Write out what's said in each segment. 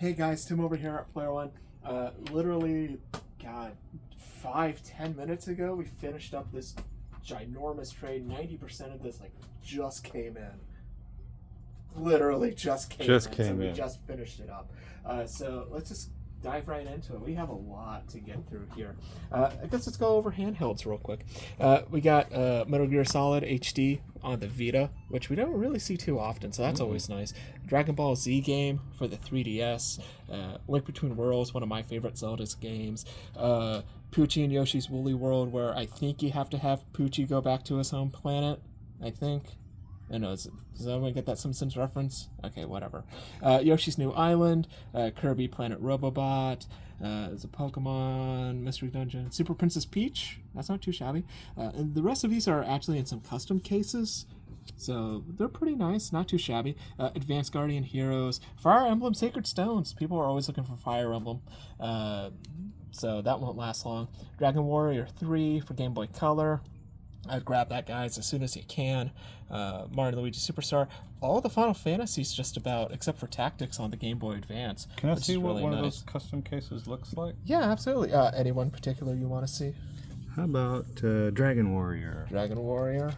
Hey guys, Tim over here at Player One. Literally, God, 5-10 minutes ago, we finished up this ginormous trade. 90% of this just came in. Literally just came in. We just finished it up. So let's just dive right into it. We have a lot to get through here. I guess let's go over handhelds real quick. We got Metal Gear Solid HD on the Vita, which we don't really see too often, so that's always nice. Dragon Ball Z game for the 3DS. Link Between Worlds, one of my favorite Zelda's games. Poochie and Yoshi's Woolly World, where I think you have to have Poochie go back to his home planet, I think. I know, does anyone get that Simpsons reference? Okay, whatever. Yoshi's New Island, Kirby Planet Robobot, there's a Pokemon Mystery Dungeon, Super Princess Peach, that's not too shabby. And the rest of these are actually in some custom cases, so they're pretty nice, not too shabby. Advanced Guardian Heroes, Fire Emblem Sacred Stones, people are always looking for Fire Emblem, so that won't last long. Dragon Warrior 3 for Game Boy Color. I'd grab that, guys, as soon as you can. Mario & Luigi Superstar. All the Final Fantasies just about, except for Tactics on the Game Boy Advance. Can I see what one of those custom cases looks like? Yeah, absolutely. Anyone particular you want to see? How about Dragon Warrior? Dragon Warrior.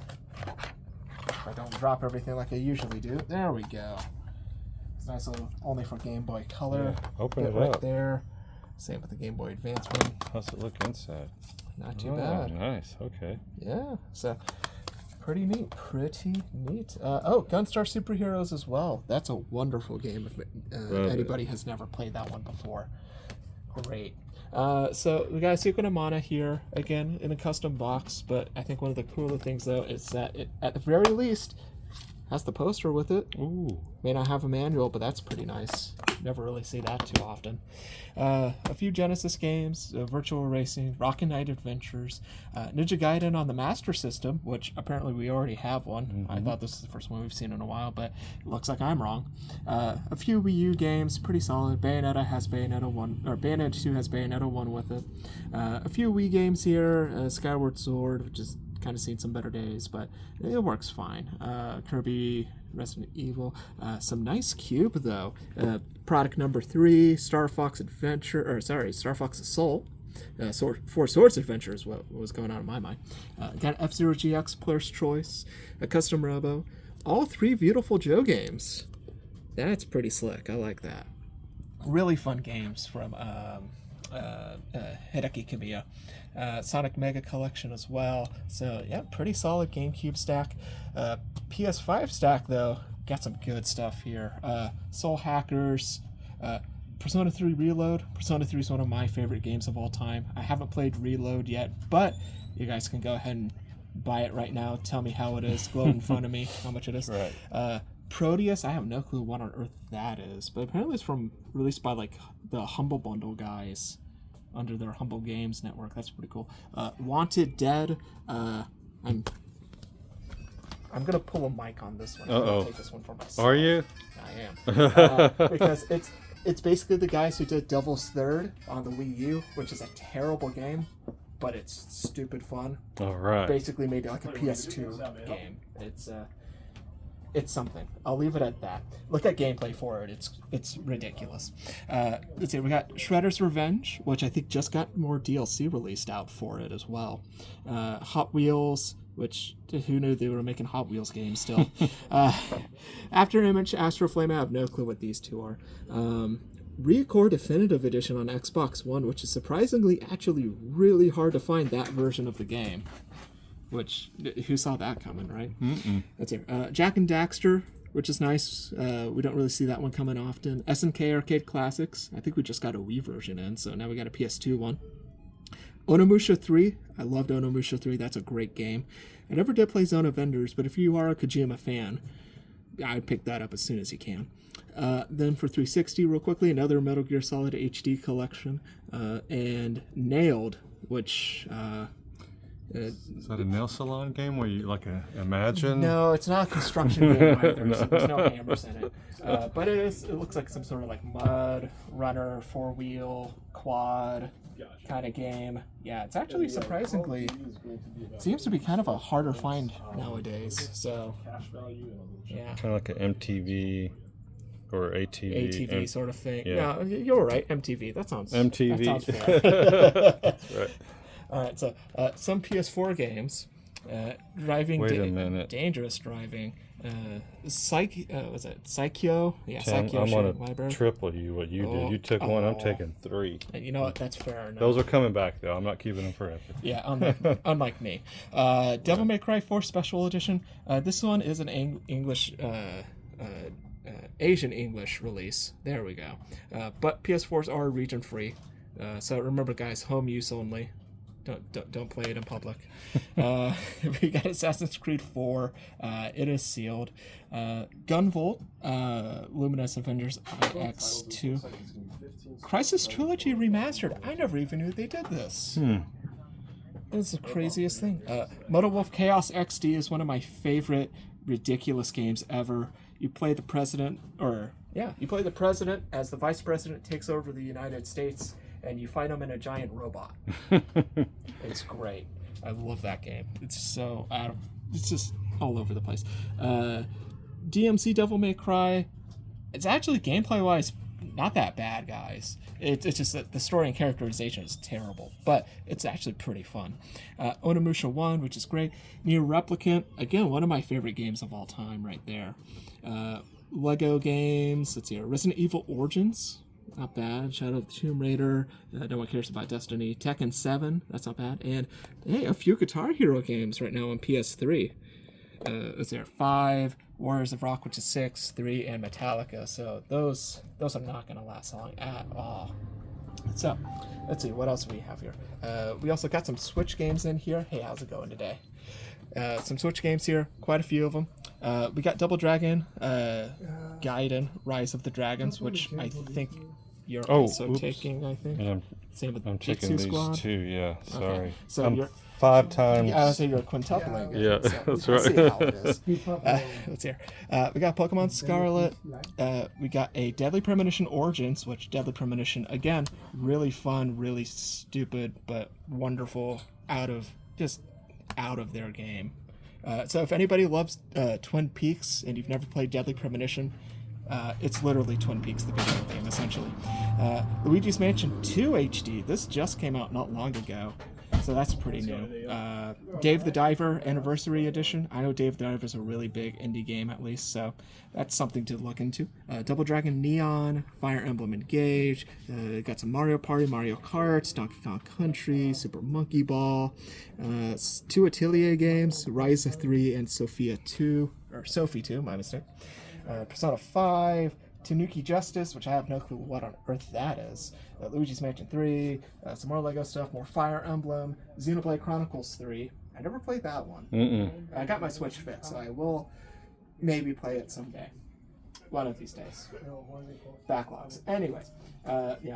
If I don't drop everything like I usually do. There we go. It's nice little, only for Game Boy Color. Yeah, open it right up. There. Same with the Game Boy Advance one. How's it look inside? Not too bad. Nice. Okay. Yeah, so pretty neat. Gunstar Superheroes as well. That's a wonderful game if anybody has never played that one before. Great. So we got a Secret of Mana here, again, in a custom box, but I think one of the cooler things, though, is that it, at the very least, has the poster with it. Ooh. May not have a manual, but that's pretty nice. Never really see that too often. A few Genesis games, Virtual Racing, Rocket Knight Adventures, Ninja Gaiden on the Master System, which apparently we already have one. I thought this is the first one we've seen in a while, but it looks like I'm wrong. A few Wii U games, pretty solid. Bayonetta has Bayonetta 1, or Bayonetta 2 has Bayonetta 1 with it. A few Wii games here, Skyward Sword, which is kind of seen some better days, but it works fine. Kirby, Resident Evil, some nice cube though. Product number 3, Star Fox Assault. Four Swords Adventure is what was going on in my mind. Got FZero GX Player's Choice, a custom Robo, all 3 Beautiful Joe games. That's pretty slick. I like that. Really fun games from Hideki Kamiya. Sonic Mega Collection as well. So yeah, pretty solid GameCube stack. PS5 stack though, got some good stuff here. Soul Hackers, Persona 3 Reload. Persona 3 is one of my favorite games of all time. I haven't played Reload yet, but you guys can go ahead and buy it right now. Tell me how it is. Glow in front of me how much it is. Right. Proteus, I have no clue what on earth that is, but apparently it's released by the Humble Bundle guys under their Humble Games network. That's pretty cool. Wanted Dead. I'm gonna pull a mic on this one. I'm gonna take this one for myself. Are you? I am. Because it's basically the guys who did Devil's Third on the Wii U, which is a terrible game, but it's stupid fun. All right. Basically made it like a PS2 game. It's something. I'll leave it at that. Look at gameplay for it. It's ridiculous. Let's see. We got Shredder's Revenge, which I think just got more DLC released out for it as well. Hot Wheels, which who knew they were making Hot Wheels games still. After Image, Astro Flame. I have no clue what these two are. Recore Definitive Edition on Xbox One, which is surprisingly actually really hard to find that version of the game. Which, who saw that coming, right? That's it. Jack and Daxter, which is nice. We don't really see that one coming often. SNK Arcade Classics. I think we just got a Wii version in, so now we got a PS2 one. Onimusha 3. I loved Onimusha 3. That's a great game. I never did play Zone of Vendors, but if you are a Kojima fan, I'd pick that up as soon as you can. Then for 360, real quickly, another Metal Gear Solid HD collection. And Nailed, which... is that a nail salon game where you imagine? No, it's not a construction game either. So there's no hammers in it. But it looks like some sort of mud runner, 4-wheel, quad kind of game. Yeah, it's actually surprisingly seems to be kind of a harder find nowadays. So yeah, kind of like an MTV or ATV. ATV sort of thing. Yeah. No, you're right. MTV. That sounds MTV. That sounds fair. That's right. All right. So some PS4 games. Driving. Wait a minute. Dangerous driving. Was it Psycho? Yeah, Tim, Psycho. I'm gonna Library. triple you what you did. You took one. I'm taking 3. And you know what? That's fair enough. Those are coming back though. I'm not keeping them forever. Yeah, unlike me. Devil May Cry 4 Special Edition. This one is an English, Asian English release. There we go. But PS4s are region free. So remember, guys, home use only. Don't play it in public. We got Assassin's Creed 4. It is sealed. Gunvolt, Luminous Avengers X2. Crisis Trilogy Remastered. I never even knew they did this. That's the craziest thing. Moto Wolf Chaos XD is one of my favorite ridiculous games ever. You play the president, as the vice president takes over the United States, and you fight him in a giant robot. It's great. I love that game. It's just all over the place. DMC Devil May Cry. It's actually gameplay-wise not that bad, guys. It's just that the story and characterization is terrible, but it's actually pretty fun. Onimusha 1, which is great. Nier Replicant, again, one of my favorite games of all time right there. Lego games, let's see, Resident Evil Origins, not bad. Shadow of the Tomb Raider, no one cares about Destiny. Tekken 7, that's not bad. And, hey, a few Guitar Hero games right now on PS3. Let's see, 5, Warriors of Rock, which is 6, 3, and Metallica. So those are not going to last long at all. So, let's see, what else do we have here? We also got some Switch games in here. Hey, how's it going today? Some Switch games here, quite a few of them. We got Double Dragon, Gaiden, Rise of the Dragons, which I think you're also taking, I think. And Same with I'm taking Jitsu these Squad. too, yeah, sorry. Okay. So I'm you're 5 times. I would say you're quintupling it. Yeah, So that's let's right. see how it is. Let's hear. We got Pokemon Scarlet. We got a Deadly Premonition Origins, which Deadly Premonition, again, really fun, really stupid, but wonderful, out of their game. So if anybody loves Twin Peaks and you've never played Deadly Premonition, it's literally Twin Peaks, the video game, essentially. Luigi's Mansion 2 HD. This just came out not long ago, so that's pretty new. Dave the Diver Anniversary Edition. I know Dave the Diver is a really big indie game, at least, so that's something to look into. Double Dragon Neon, Fire Emblem Engage. Got some Mario Party, Mario Kart, Donkey Kong Country, Super Monkey Ball. 2 Atelier games, Ryza 3 and Sophie 2, my mistake. Persona 5, Tanuki Justice, which I have no clue what on earth that is. Luigi's Mansion 3, some more Lego stuff, more Fire Emblem, Xenoblade Chronicles 3. I never played that one. I got my Switch fixed, so I will maybe play it someday. One of these days. Backlogs. Anyways,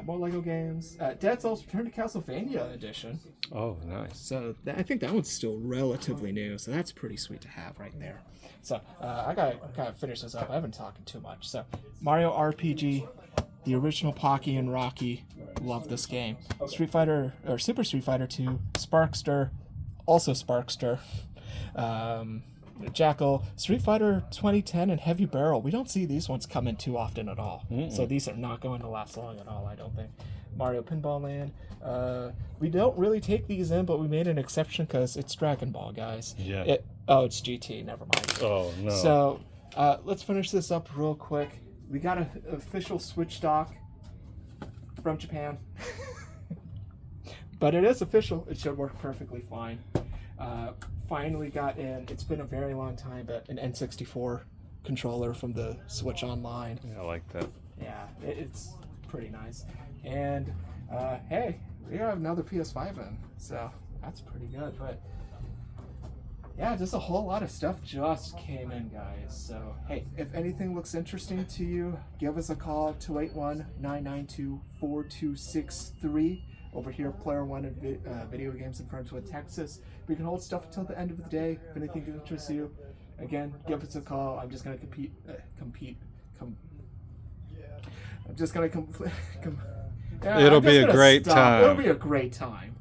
more Lego games. Dead Cells Return to Castlevania Edition. Oh, nice. So I think that one's still relatively new, so that's pretty sweet to have right there. So I gotta kind of finish this up. I haven't talked too much. So Mario RPG, the original Pocky and Rocky, love this game. Super Street Fighter 2, Sparkster, also Sparkster. Jackal, Street Fighter 2010, and Heavy Barrel. We don't see these ones come in too often at all. So these are not going to last long at all, I don't think. Mario Pinball Land. We don't really take these in, but we made an exception because it's Dragon Ball, guys. Yeah. It's GT, never mind. Oh, no. So, let's finish this up real quick. We got an official Switch dock from Japan. But it is official. It should work perfectly fine. Finally got in, it's been a very long time, but an N64 controller from the Switch Online. Yeah, I like that. Yeah, it's pretty nice. And hey, we have another PS5 in, so that's pretty good. But yeah, just a whole lot of stuff just came in, guys. So hey, if anything looks interesting to you, give us a call at 281-992-4263. Over here, Player One and Video Games in Friendswood, Texas. We can hold stuff until the end of the day. If anything interests you, again, give us a call. I'm just gonna It'll be a great time. It'll be a great time.